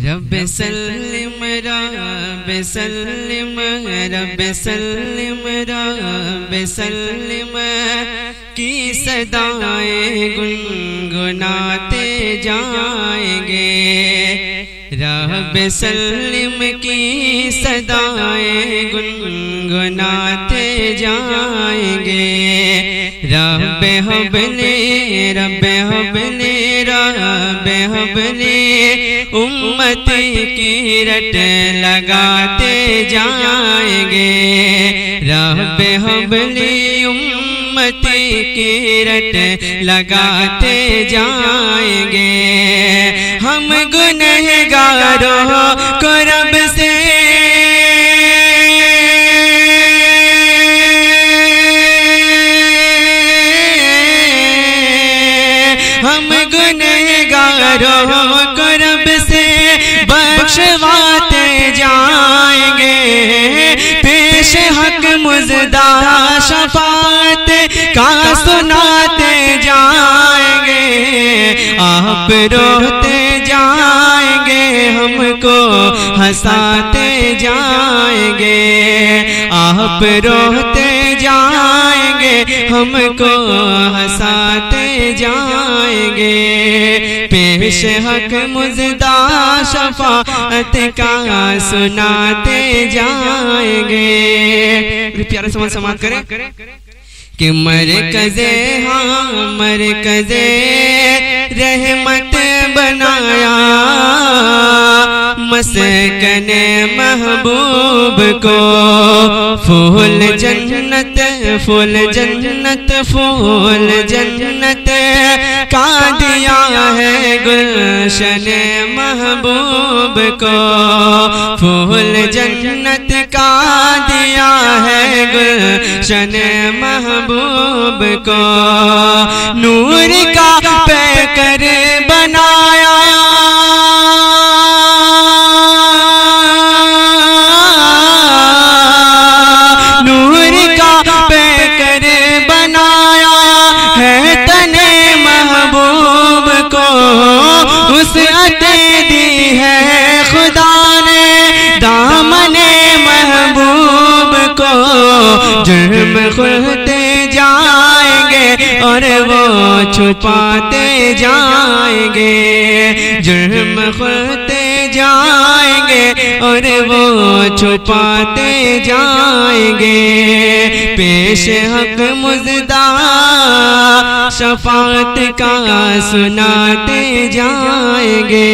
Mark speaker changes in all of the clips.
Speaker 1: رب سلم رب سلم رب سلم رب سلم کی صدائیں گنگناتے جائیں گے، رب سلم کی صدائیں گنگناتے جائیں گے، رب حب نے رب حب نے رب حب نے امتی کی رٹ لگاتے جائیں گے، رب حب نے امتی کی رٹ لگاتے جائیں گے، ہم گنہگاروں کو رب سے ہم گنہگاروں کو رب سے بخشواتے جائیں گے، پیش حق مزدہ شفاعت کا سناتے جائیں گے، آپ روتے جائیں گے ہم کو ہنساتے جائیں گے، آپ روتے جائیں گے ہم کو ہنساتے جائیں گے، پیش حق مزدہ شفاعت کا سناتے جائیں گے۔ پیارے سمان سماعت کریں کہ مرکز ہاں مرکز رحمت بنایا، مسکن محبوب کو پھول جنت پھول جنت پھول جنت کا دیا ہے، گلشن محبوب کو پھول جنت کا دیا ہے، گلشن محبوب کو نور کا پیکر بنایا، نور کا پیکر بنایا ہے، تنے محبوب کو وسعت دی ہے خدا نے، دامن محبوب کو جرم کھلتے جائیں گے اور وہ چھپاتے جائیں گے، جرم کھلتے جائیں گے اور وہ چھپاتے جائیں گے، پیش حق مزدہ شفاعت کا سناتے جائیں گے،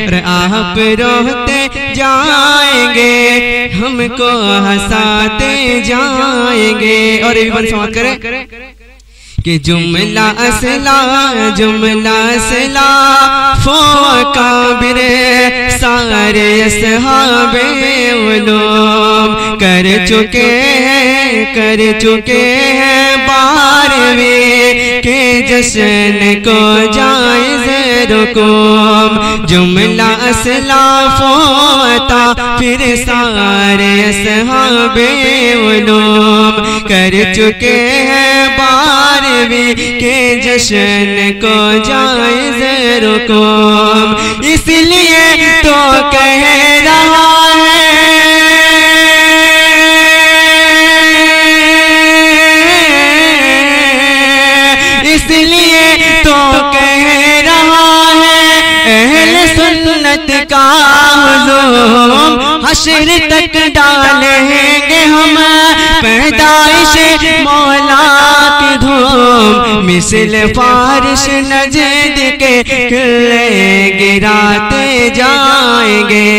Speaker 1: اور آپ روتے جائیں گے ہم کو ہنساتے جائیں گے۔ اور یہ بھی سماعت کریں کہ جملہ اصلا فوقابر سارے اصحاب علوم کر چکے ہیں بارہویں کے جشن کو جائز رکوم، جملہ اسلاف ہوتا پھر سارے اصحاب علوم کر چکے ہیں بارہویں کے جشن کو جائز رکوم، اس لیے تو کہہ رہا ہے اس لیے تو کہہ رہا ہے اہل سنت کا ہجوم، حشر تک ڈالیں گے ہم پیدائش مولا کی دھوم، مثل فارش نجد کے قلعے گراتے جائیں گے،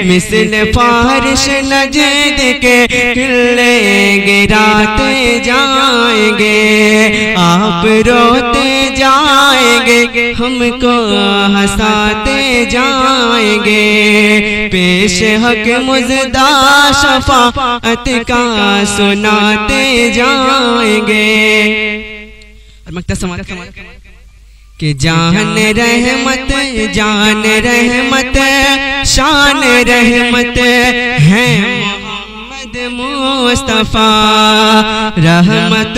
Speaker 1: مثل فارش نجد کے قلعے گراتے جائیں گے، آپ روتے جائیں گے ہم کو ہنساتے جائیں گے، پیش حق مزدہ شفاعت کا سناتے جائیں گے۔ اور مکتب سماعت کہ جان رحمت شان رحمت ہے محمد مصطفیٰ، رحمت